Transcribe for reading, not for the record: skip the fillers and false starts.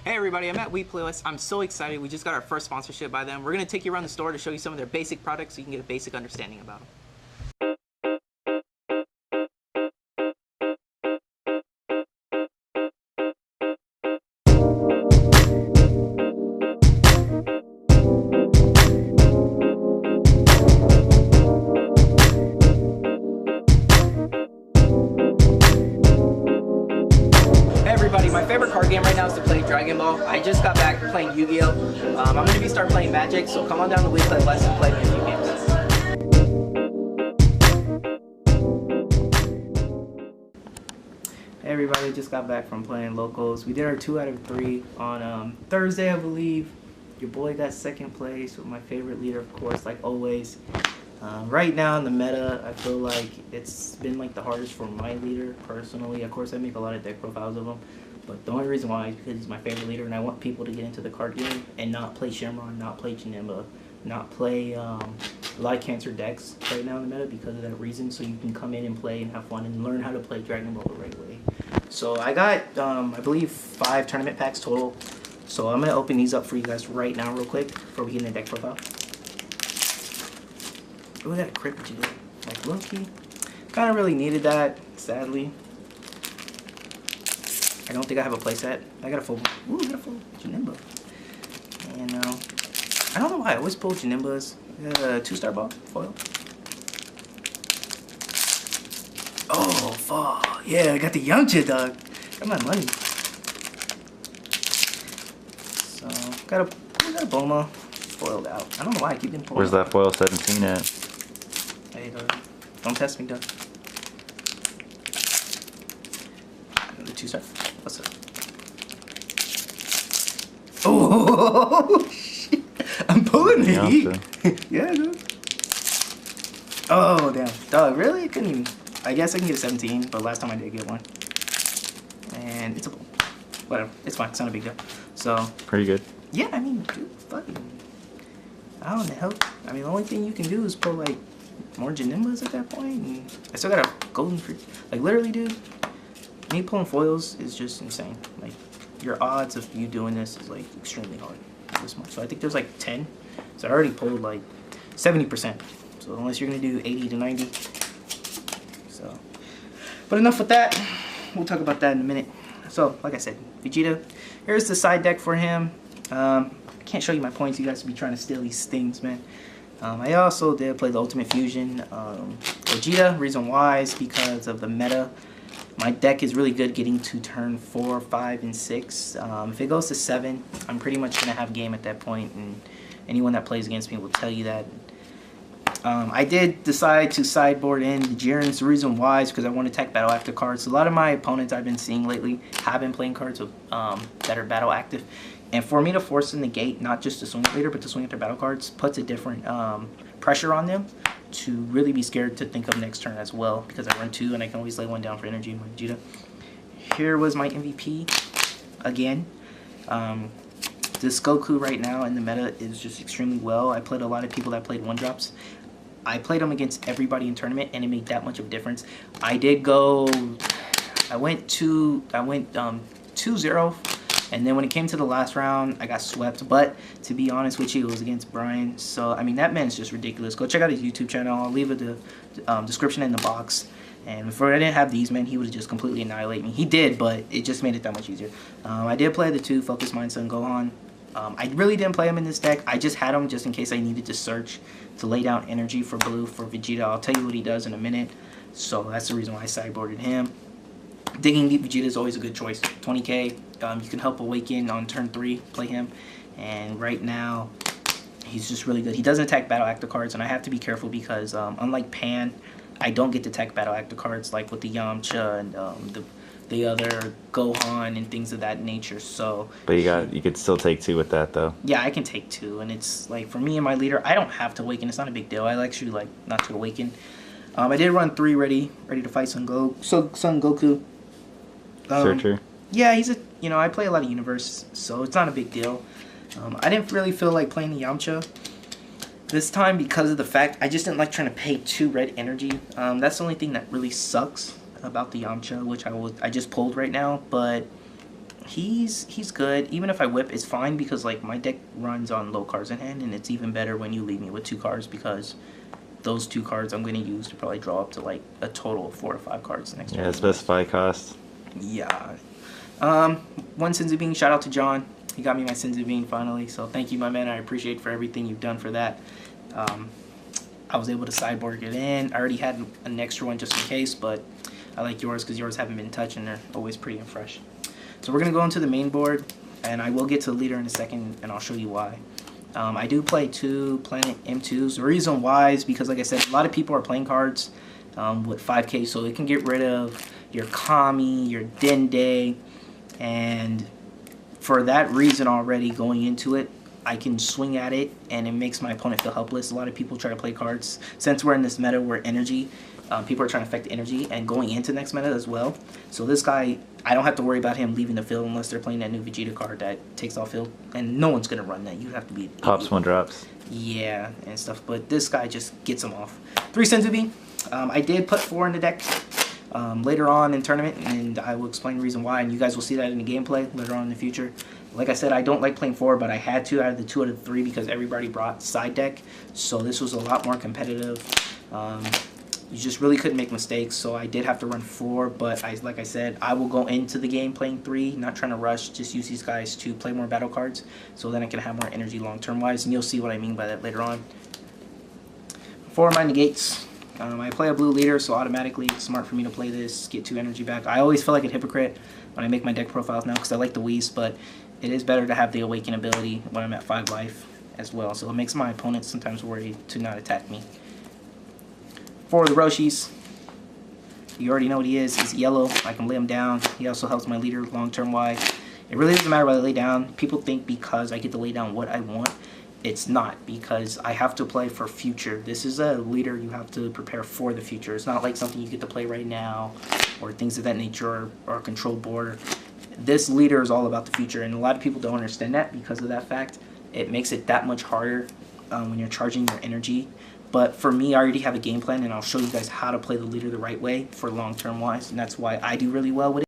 Hey everybody, I'm at We Playlist. I'm so excited. We just got our first sponsorship by them. We're going to take you around the store to show you some of their basic products so you can get a basic understanding about them. Hey everybody, my favorite card game right now is to play Dragon Ball. I just got back playing Yu-Gi-Oh! I'm going to be start playing Magic, so come on down to We Playlist and play a few games. Hey everybody, just got back from playing locals. We did our 2 out of 3 on Thursday, I believe. Your boy got second place with my favorite leader, of course, like always. Right now in the meta, I feel like it's been like the hardest for my leader personally. Of course, I make a lot of deck profiles of him, but the only reason why is because he's my favorite leader, and I want people to get into the card game and not play Shamron, not play Janemba, not play a lot of cancer decks right now in the meta because of that reason. So you can come in and play and have fun and learn how to play Dragon Ball the right way. So I got, I believe, 5 tournament packs total. So I'm gonna open these up for you guys right now, real quick, before we get in the deck profile. Oh, we got a crit Vegeta. Like, low-key. Kind of really needed that, sadly. I don't think I have a playset. I got a full... Ooh, I got a full Janemba. And, I don't know why I always pull Janembas. I got a 2-star ball, foil. Oh, fuck. Yeah, I got the Yamcha, dog. Got my money. So, got a Boma foiled out. I don't know why I keep getting foiled. Where's that foil 17 at? Hey, dog. Don't test me, dog. Another 2-star. What's up? Oh, shit. I'm pulling the heat. Yeah, dude. Oh, damn. Dog, really? I couldn't even... I guess I can get a 17, but last time I did get one. And it's a... Whatever. It's fine. It's not a big deal. So... Pretty good. Yeah, I mean, dude, fucking... I don't know. I mean, the only thing you can do is pull, like, more Janembas at that point. And I still got a golden free. Like, literally, dude, me pulling foils is just insane. Like, your odds of you doing this is, like, extremely hard this month. So I think there's, like, 10. So I already pulled, like, 70%. So unless you're going to do 80 to 90. So, but enough with that. We'll talk about that in a minute. So, like I said, Vegeta. Here's the side deck for him. I can't show you my points. You guys will be trying to steal these things, man. I also did play the Ultimate Fusion. Vegeta, reason why is because of the meta. My deck is really good getting to turn 4, 5, and 6. If it goes to 7, I'm pretty much going to have game at that point, and anyone that plays against me will tell you that. I did decide to sideboard in the Jiren's. The reason why is because I want to tech battle active cards. A lot of my opponents I've been seeing lately have been playing cards with, that are battle active. And for me to force in the gate, not just to swing at later, but to swing at their battle cards, puts a different pressure on them to really be scared to think of next turn as well. Because I run 2 and I can always lay 1 down for energy in my Vegeta. Here was my MVP again. This Goku right now in the meta is just extremely well. I played a lot of people that played 1-drops. I played them against everybody in tournament, and it made that much of a difference. I did go, I went 2-0, and then when it came to the last round, I got swept. But to be honest with you, it was against Brian. So, I mean, that man's just ridiculous. Go check out his YouTube channel. I'll leave the description in the box. And if I didn't have these, man, he would have just completely annihilated me. He did, but it just made it that much easier. I did play the 2 Focus Mind Sun Gohan. I really didn't play him in this deck. I just had him just in case I needed to search to lay down energy for blue for Vegeta. I'll tell you what he does in a minute. So that's the reason why I sideboarded him. Digging Deep Vegeta is always a good choice. 20k. You can help Awaken on turn 3. Play him. And right now, he's just really good. He doesn't attack battle active cards, and I have to be careful because unlike Pan, I don't get to attack battle active cards like with the Yamcha and the other Gohan and things of that nature. So but you could still take 2 with that though. Yeah, I can take 2, and it's like for me and my leader, I don't have to awaken. It's not a big deal. I actually like not to awaken. I did run 3 ready to fight Son Goku. Searcher. Yeah, he's I play a lot of Universe, so it's not a big deal. I didn't really feel like playing the Yamcha this time because of the fact I just didn't like trying to pay 2 red energy. That's the only thing that really sucks about the Yamcha, which I just pulled right now. But He's good. Even if I whip, it's fine because like my deck runs on low cards in hand, and it's even better when you leave me with 2 cards because those 2 cards I'm going to use to probably draw up to like a total of 4 to 5 cards next turn. Yeah, specify cost. Yeah. One Senzu Bean, shout out to John. He got me my Senzu Bean finally, so thank you, my man. I appreciate for everything you've done for that. I was able to sideboard it in. I already had an extra one just in case, but I like yours because yours haven't been touched and they're always pretty and fresh. So we're going to go into the main board, and I will get to the leader in a second, and I'll show you why. I do play 2 Planet M2s. The reason why is because, like I said, a lot of people are playing cards with 5k, so it can get rid of your Kami, your Dende, and for that reason already going into it, I can swing at it, and it makes my opponent feel helpless. A lot of people try to play cards. Since we're in this meta where energy, people are trying to affect energy, and going into next meta as well. So this guy, I don't have to worry about him leaving the field unless they're playing that new Vegeta card that takes off field. And no one's going to run that. You have to be... Pops 1-drops. Yeah, and stuff. But this guy just gets them off. 3 Senzu Bean. I did put 4 in the deck later on in tournament, and I will explain the reason why. And you guys will see that in the gameplay later on in the future. Like I said, I don't like playing 4, but I had to out of the 2 out of the 3 because everybody brought side deck. So this was a lot more competitive. You just really couldn't make mistakes, so I did have to run 4, but like I said, I will go into the game playing 3, not trying to rush, just use these guys to play more battle cards, so then I can have more energy long-term wise, and you'll see what I mean by that later on. 4 of my negates. I play a blue leader, so automatically it's smart for me to play this, get 2 energy back. I always feel like a hypocrite when I make my deck profiles now because I like the Whis, but it is better to have the Awaken ability when I'm at 5 life as well, so it makes my opponents sometimes worry to not attack me. 4 of the Roshis. You already know what he is. He's yellow. I can lay him down. He also helps my leader long-term wise. It really doesn't matter what I lay down. People think because I get to lay down what I want. It's not, because I have to play for future. This is a leader you have to prepare for the future. It's not like something you get to play right now or things of that nature or a control board. This leader is all about the future, and a lot of people don't understand that because of that fact. It makes it that much harder when you're charging your energy. But for me, I already have a game plan, and I'll show you guys how to play the leader the right way for long-term wise, and that's why I do really well with it.